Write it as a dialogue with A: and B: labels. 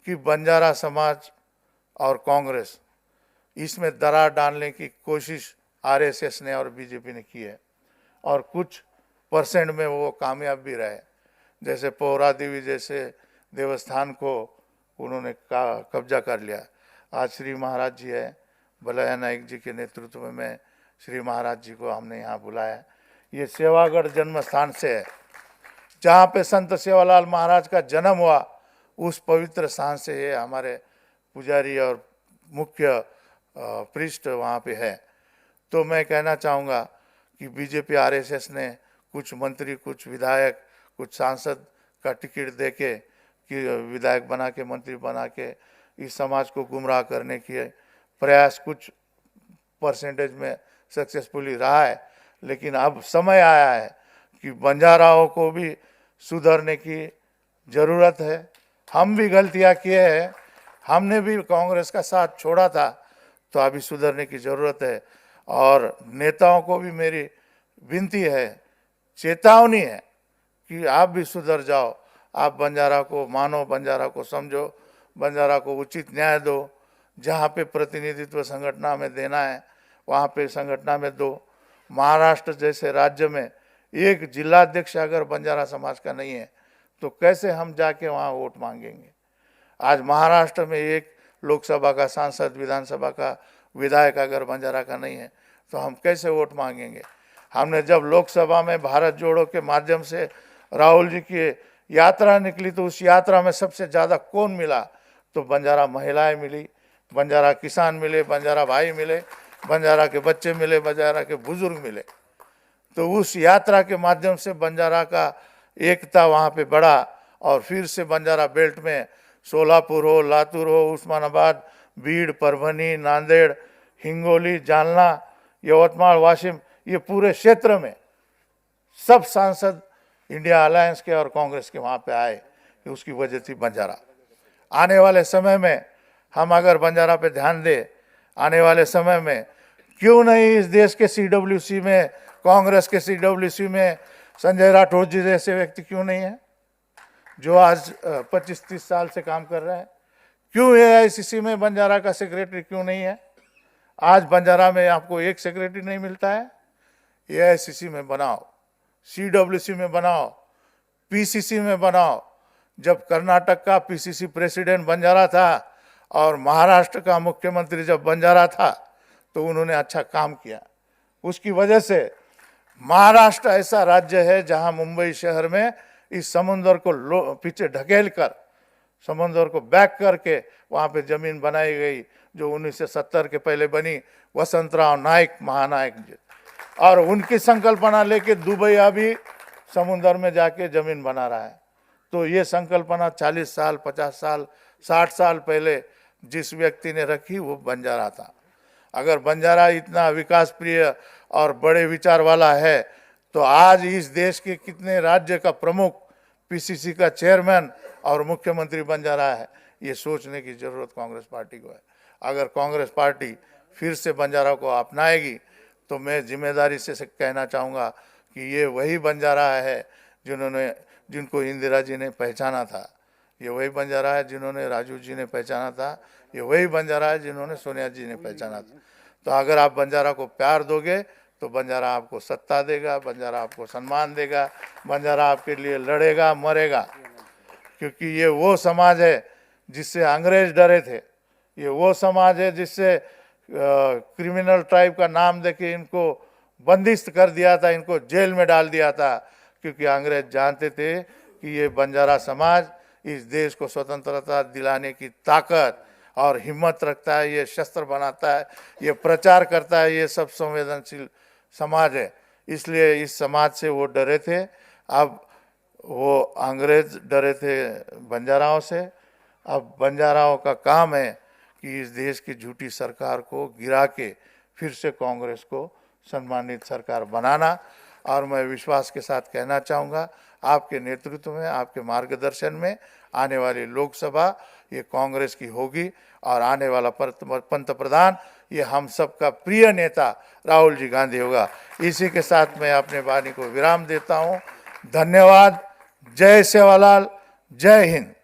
A: कि बंजारा समाज और कांग्रेस इसमें दरार डालने की कोशिश आरएसएस ने और बीजेपी ने की है और कुछ परसेंट में वो कामयाब भी रहे। जैसे पौरा देवी जैसे देवस्थान को उन्होंने कब्जा कर लिया। आज श्री महाराज जी है, बलैया नायक जी के नेतृत्व में श्री महाराज जी को हमने यहाँ बुलाया। ये सेवागढ़ जन्म स्थान से है, जहाँ पे संत सेवालाल महाराज का जन्म हुआ, उस पवित्र स्थान से ये हमारे पुजारी और मुख्य पृष्ठ वहाँ पे है। तो मैं कहना चाहूँगा कि बीजेपी आरएसएस ने कुछ मंत्री, कुछ विधायक, कुछ सांसद का टिकट दे के कि विधायक बना के, मंत्री बना के इस समाज को गुमराह करने की प्रयास कुछ परसेंटेज में सक्सेसफुली रहा है। लेकिन अब समय आया है कि बंजाराओं को भी सुधरने की ज़रूरत है। हम भी गलतियां किए हैं, हमने भी कांग्रेस का साथ छोड़ा था, तो अभी सुधरने की ज़रूरत है। और नेताओं को भी मेरी विनती है, चेतावनी है कि आप भी सुधर जाओ। आप बंजारा को मानो, बंजारा को समझो, बंजारा को उचित न्याय दो। जहाँ पे प्रतिनिधित्व संगठना में देना है वहाँ पे संगठना में दो। महाराष्ट्र जैसे राज्य में एक जिलाध्यक्ष अगर बंजारा समाज का नहीं है तो कैसे हम जाके वहाँ वोट मांगेंगे। आज महाराष्ट्र में एक लोकसभा का सांसद, विधानसभा का विधायक अगर बंजारा का नहीं है तो हम कैसे वोट मांगेंगे। हमने जब लोकसभा में भारत जोड़ो के माध्यम से राहुल जी की यात्रा निकली तो उस यात्रा में सबसे ज़्यादा कौन मिला? तो बंजारा महिलाएं मिली, बंजारा किसान मिले, बंजारा भाई मिले, बंजारा के बच्चे मिले, बंजारा के बुजुर्ग मिले। तो उस यात्रा के माध्यम से बंजारा का एकता वहाँ पे बढ़ा और फिर से बंजारा बेल्ट में सोलापुर हो, लातूर हो, उस्मानाबाद, बीड़, परभनी, नांदेड़, हिंगोली, जालना, यवतमाळ, वाशिम, ये पूरे क्षेत्र में सब सांसद इंडिया अलायंस के और कांग्रेस के वहाँ पे आए कि उसकी वजह थी बंजारा। आने वाले समय में हम अगर बंजारा पे ध्यान दें, आने वाले समय में क्यों नहीं इस देश के सीडब्ल्यूसी में, कांग्रेस के सीडब्ल्यूसी में संजय राठौर जी जैसे व्यक्ति क्यों नहीं है जो आज 25-30 साल से काम कर रहे हैं? क्यों एआईसीसी में बंजारा का सेक्रेटरी क्यों नहीं है? आज बंजारा में आपको एक सेक्रेटरी नहीं मिलता है। एआईसीसी में बनाओ, सीडब्ल्यूसी में बनाओ, पीसीसी में बनाओ। जब कर्नाटक का पीसीसी प्रेसिडेंट बंजारा था और महाराष्ट्र का मुख्यमंत्री जब बंजारा था तो उन्होंने अच्छा काम किया। उसकी वजह से महाराष्ट्र ऐसा राज्य है जहां मुंबई शहर में इस समुद्र को पीछे ढकेल कर, समुद्र को बैक करके वहाँ पे जमीन बनाई गई जो 1970 के पहले बनी। वसंतराव नाइक महानायक जी और उनकी संकल्पना लेके दुबई अभी समुद्र में जाके जमीन बना रहा है। तो ये संकल्पना 40 साल, 50 साल, 60 साल पहले जिस व्यक्ति ने रखी वो बंजारा था। अगर बंजारा इतना विकास प्रिय और बड़े विचार वाला है तो आज इस देश के कितने राज्य का प्रमुख, पीसीसी का चेयरमैन और मुख्यमंत्री बंजारा है, ये सोचने की जरूरत कांग्रेस पार्टी को है। अगर कांग्रेस पार्टी फिर से बंजारा को अपनाएगी तो मैं जिम्मेदारी से कहना चाहूँगा कि ये वही बंजारा है जिनको इंदिरा जी ने पहचाना था, ये वही बंजारा है जिन्होंने राजीव जी ने पहचाना था, ये वही बंजारा है जिन्होंने सोनिया जी ने पहचाना था। तो अगर आप बंजारा को प्यार दोगे तो बंजारा आपको सत्ता देगा, बंजारा आपको सम्मान देगा, बंजारा आपके लिए लड़ेगा, मरेगा। क्योंकि ये वो समाज है जिससे अंग्रेज डरे थे, ये वो समाज है जिससे क्रिमिनल ट्राइब का नाम देके इनको बंदिश कर दिया था, इनको जेल में डाल दिया था। क्योंकि अंग्रेज जानते थे कि ये बंजारा समाज इस देश को स्वतंत्रता दिलाने की ताकत और हिम्मत रखता है, ये शस्त्र बनाता है, ये प्रचार करता है, ये सब संवेदनशील समाज है। इसलिए इस समाज से वो डरे थे। अब वो अंग्रेज डरे थे बंजाराओं से। अब बंजाराओं का काम है कि इस देश की झूठी सरकार को गिरा के फिर से कांग्रेस को सम्मानित सरकार बनाना। और मैं विश्वास के साथ कहना चाहूँगा, आपके नेतृत्व में, आपके मार्गदर्शन में आने वाली लोकसभा ये कांग्रेस की होगी और आने वाला पंत प्रधान ये हम सब का प्रिय नेता राहुल जी गांधी होगा। इसी के साथ मैं अपने वाणी को विराम देता हूँ। धन्यवाद। जय सेवालाल, जय हिंद।